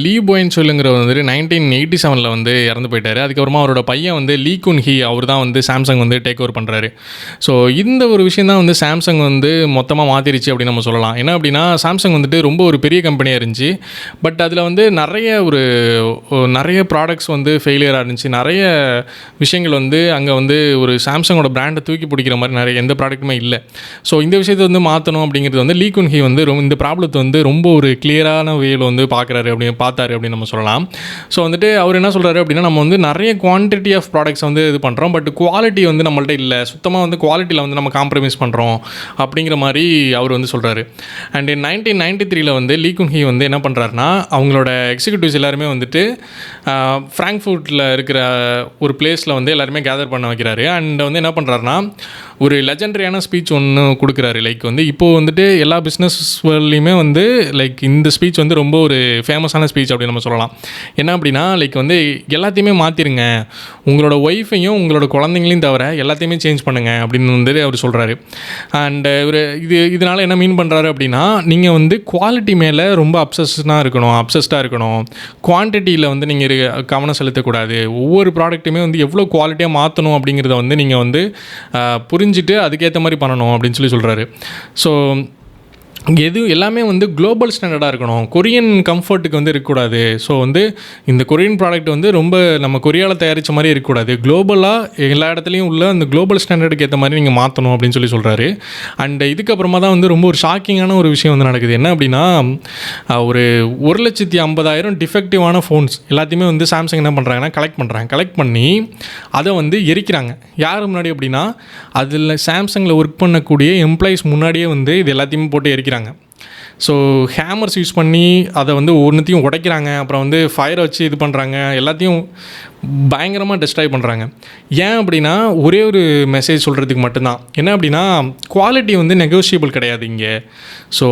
லீ போயின் சொல்லுங்கிறவர் வந்துட்டு 1987 வந்து இறந்து போயிட்டார். அதுக்கப்புறமா அவரோட பையன் வந்து லீ குன் ஹீ அவர் தான் வந்து சாம்சங் வந்து டேக் ஓவர் பண்ணுறாரு. ஸோ இந்த ஒரு விஷயம் தான் வந்து சாம்சங் வந்து மொத்தமாக மாற்றிருச்சு அப்படின்னு நம்ம சொல்லலாம். என்ன அப்படின்னா சாம்சங் வந்துட்டு ரொம்ப ஒரு பெரிய கம்பெனியாக இருந்துச்சு. பட் அதில் வந்து நிறைய ப்ராடக்ட்ஸ் வந்து ஃபெயிலியராக இருந்துச்சு. நிறைய விஷயங்கள் வந்து அங்கே வந்து ஒரு சாம்சங்கோட பிராண்டை தூக்கி பிடிக்கிற மாதிரி நிறைய எந்த ப்ராடக்ட்டுமே இல்லை. ஸோ இந்த விஷயத்தை வந்து மாற்றணும் அப்படிங்கிறது வந்து லீ குன் ஹீ வந்து இந்த ப்ராப்ளத்தை வந்து ரொம்ப ஒரு கிளியரான வேயில் வந்து பார்த்தாரு அப்படின்னு நம்ம சொல்லலாம். ஸோ வந்துட்டு அவர் என்ன சொல்கிறாரு அப்படின்னா, நம்ம வந்து நிறைய குவான்டிட்டி ஆஃப் ப்ராடக்ட்ஸ் வந்து இது பண்ணுறோம், பட் குவாலிட்டி வந்து நம்மள்ட்ட இல்லை, சுத்தமாக வந்து குவாலிட்டியில் வந்து நம்ம காம்ப்ரமைஸ் பண்ணுறோம் அப்படிங்கிற மாதிரி அவர் வந்து சொல்கிறாரு. அண்ட் 1993 வந்து லீ குன் ஹீ வந்து என்ன பண்ணுறாருனா, அவங்களோட எக்ஸிக்யூட்டிவ்ஸ் எல்லாருமே வந்துட்டு ஃப்ராங்க்ஃபர்ட்டில் இருக்கிற ஒரு பிளேஸில் வந்து எல்லாருமே கேதர் பண்ண வைக்கிறாரு. அண்ட் வந்து என்ன பண்ணுறாருனா, ஒரு லெஜெண்டரியான ஸ்பீச் ஒன்று கொடுக்குறாரு. லைக் வந்து இப்போது வந்துட்டு எல்லா பிஸ்னஸ் வேர்ல்ட்லேயுமே வந்து லைக் இந்த ஸ்பீச் வந்து ரொம்ப ஒரு ஃபேமஸான ஸ்பீச் அப்படின்னு நம்ம சொல்லலாம். என்ன அப்படின்னா, லைக் வந்து எல்லாத்தையுமே மாற்றிருங்க, உங்களோட ஒய்ஃபையும் உங்களோட குழந்தைங்களையும் தவிர எல்லாத்தையுமே சேஞ்ச் பண்ணுங்கள் அப்படின்னு வந்து அவர் சொல்கிறாரு. அண்டு இவர் இதனால் என்ன மீன் பண்ணுறாரு அப்படின்னா, நீங்கள் வந்து குவாலிட்டி மேலே ரொம்ப அப்சஸ்டாக இருக்கணும், குவான்டிட்டியில் வந்து நீங்கள் கவனம் செலுத்தக்கூடாது. ஒவ்வொரு ப்ராடக்ட்டுமே வந்து எவ்வளோ குவாலிட்டியாக மாற்றணும் அப்படிங்கிறத வந்து நீங்கள் வந்து புரிஞ்சுட்டு அதுக்கேற்ற மாதிரி பண்ணணும் அப்படின்னு சொல்கிறாரு. ஸோ எல்லாமே வந்து குளோபல் ஸ்டாண்டர்டாக இருக்கணும், கொரியன் கம்ஃபர்ட்டுக்கு வந்து இருக்கக்கூடாது. ஸோ வந்து இந்த கொரியன் ப்ராடக்ட் வந்து ரொம்ப நம்ம கொரியாவில் தயாரித்த மாதிரி இருக்கக்கூடாது, குளோபலாக எல்லா இடத்துலையும் உள்ள அந்த குளோபல் ஸ்டாண்டர்டுக்கு ஏற்ற மாதிரி நீங்கள் மாற்றணும் அப்படின்னு சொல்கிறாரு. அண்ட் இதுக்கப்புறமா தான் வந்து ரொம்ப ஒரு ஷாக்கிங்கான ஒரு விஷயம் வந்து நடக்குது. என்ன அப்படின்னா, ஒரு 1,50,000 டிஃபெக்டிவான ஃபோன்ஸ் எல்லாத்தையுமே வந்து சாம்சங் என்ன பண்ணுறாங்கன்னா கலெக்ட் பண்ணி அதை வந்து எரிக்கிறாங்க. யார் முன்னாடி அப்படின்னா, அதில் சாம்சங்கில் ஒர்க் பண்ணக்கூடிய எம்ப்ளாயிஸ் முன்னாடியே வந்து இது எல்லாத்தையுமே போட்டு எரிக்கிறாங்க. ஸோ ஹேமர்ஸ் யூஸ் பண்ணி அதை வந்து ஒன்றுத்தையும் உடைக்கிறாங்க, அப்புறம் வந்து ஃபயரை வச்சு இது பண்ணுறாங்க, எல்லாத்தையும் பயங்கரமாக டெஸ்ட்ராய் பண்ணுறாங்க. ஏன் அப்படின்னா, ஒரே ஒரு மெசேஜ் சொல்கிறதுக்கு மட்டும்தான். என்ன அப்படின்னா, குவாலிட்டி வந்து நெகோஷியபிள் கிடையாது இங்கே. ஸோ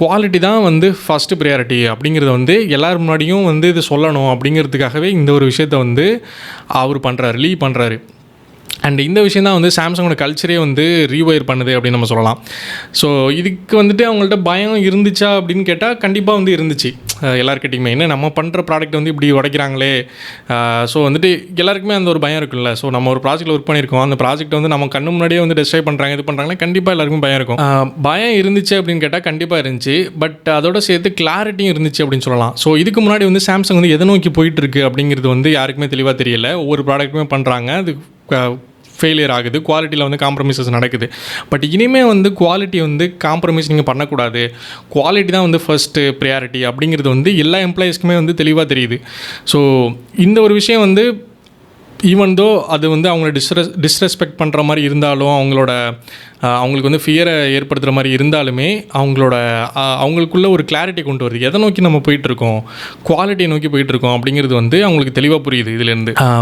குவாலிட்டி தான் வந்து ஃபஸ்ட்டு ப்ரையாரிட்டி அப்படிங்கிறத வந்து எல்லோரும் முன்னாடியும் வந்து இது சொல்லணும் அப்படிங்கிறதுக்காகவே இந்த ஒரு விஷயத்தை வந்து அவர் பண்ணுறாரு, லீ பண்ணுறாரு. அண்ட் இந்த விஷயம் தான் வந்து சாம்சங்கோட கல்ச்சரே வந்து ரீவயர் பண்ணுது அப்படின்னு நம்ம சொல்லலாம். ஸோ இதுக்கு வந்துட்டு அவங்கள்ட்ட பயம் இருந்துச்சா அப்படின்னு கேட்டால் கண்டிப்பாக வந்து இருந்துச்சு எல்லாருக்கிட்டையுமே. என்ன நம்ம பண்ணுற ப்ராடக்ட் வந்து இப்படி உடைக்கிறாங்களே, ஸோ வந்துட்டு எல்லாருக்குமே அந்த ஒரு பயம் இருக்குல்ல. ஸோ நம்ம ஒரு ப்ராஜெக்ட்டில் ஒர்க் பண்ணியிருக்கோம், அந்த ப்ராஜெக்ட் வந்து நம்ம கண்ணு முன்னாடியே வந்து டெஸ்ட்ராய் பண்ணுறாங்க, இது பண்ணுறாங்கன்னா கண்டிப்பாக எல்லாருக்கும் பயம் இருக்கும். பயம் இருந்துச்சு அப்படின்னு கேட்டால் கண்டிப்பாக இருந்துச்சு, பட் அதோட சேர்த்து கிளாரிட்டியும் இருந்துச்சு அப்படின்னு சொல்லலாம். ஸோ இதுக்கு முன்னாடி வந்து சாம்சங் வந்து எதை நோக்கி போயிட்டுருக்கு அப்படிங்கிறது வந்து யாருக்குமே தெளிவாக தெரியல. ஒவ்வொரு ப்ராடக்ட்டுமே பண்ணுறாங்க, அது ஃபெயிலியர் ஆகுது, குவாலிட்டியில் வந்து காம்ப்ரமைசஸ் நடக்குது. பட் இனிமேல் வந்து குவாலிட்டி வந்து காம்ப்ரமைஸ் நீங்கள் பண்ணக்கூடாது, குவாலிட்டி தான் வந்து ஃபஸ்ட்டு ப்ரையாரிட்டி அப்படிங்கிறது வந்து எல்லா எம்ப்ளாயீஸ்க்குமே வந்து தெளிவாக தெரியுது. ஸோ இந்த ஒரு விஷயம் வந்து ஈவன் தோ அது வந்து அவங்கள டிஸ்ரெஸ்பெக்ட் பண்ணுற மாதிரி இருந்தாலும், அவங்களுக்கு வந்து ஃபியரை ஏற்படுத்துகிற மாதிரி இருந்தாலுமே அவங்களுக்குள்ள ஒரு கிளாரிட்டி கொண்டு வருது. எதை நோக்கி நம்ம போயிட்டுருக்கோம், குவாலிட்டியை நோக்கி போயிட்டுருக்கோம் அப்படிங்கிறது வந்து அவங்களுக்கு தெளிவாக புரியுது இதுலேருந்து.